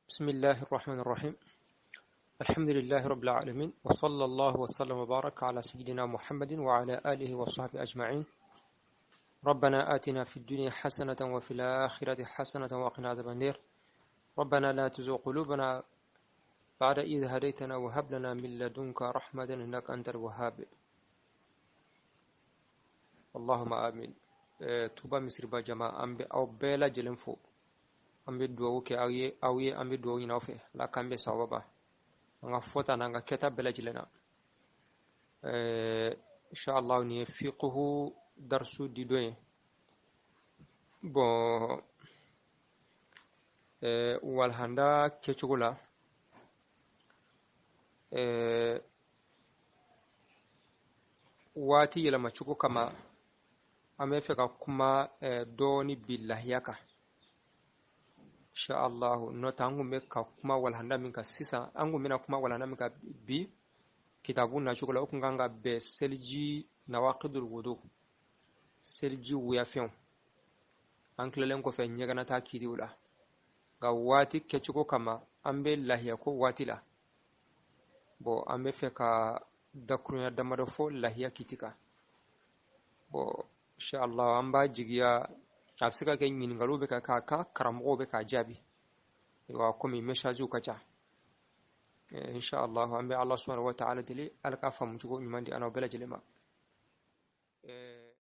بسم الله الرحمن الرحيم. الحمد لله رب العالمين، وصلى الله وسلم وبارك على سيدنا محمد وعلى آله وصحبه أجمعين. ربنا آتنا في الدنيا حسنة وفي الآخرة حسنة وقنا عذاب النار. ربنا لا تزغ قلوبنا بعد إذ هديتنا وهب لنا من لدنك رحمة إنك أنت الوهاب. اللهم آمين. توبا مصر بجماعة أمبي أو بلا جلنفو أمبي دووك أوي أمبي دووي نوفي لا كامبي سوابا nga fota na nga keta belajilena insha Allah ni fiqhu darsu didoye bon wal handa kechugula wati yela machuko kama amefeka kuma doni billahi yaka insha Allah no tangu meka kuma wal handa minka sisa angu mina kuma wal handa minka bi kitabun na chukula ukunganga be selji nawaqidul wudu selji wuyafion anklelen ko fe nyegana ta kidiwla ga wati kechuko kama ambe lahiya ko watila bo ambe fe ka dakrunya damado fo lahiya kitika bo insha Allah amba jigiya afsika ke min garobe ka karamo be ka jabi wa komi message kacha إن شاء الله أمي الله سبحانه وتعالى دلي ألقى فهم جوجو من دي أنا وبلا جلما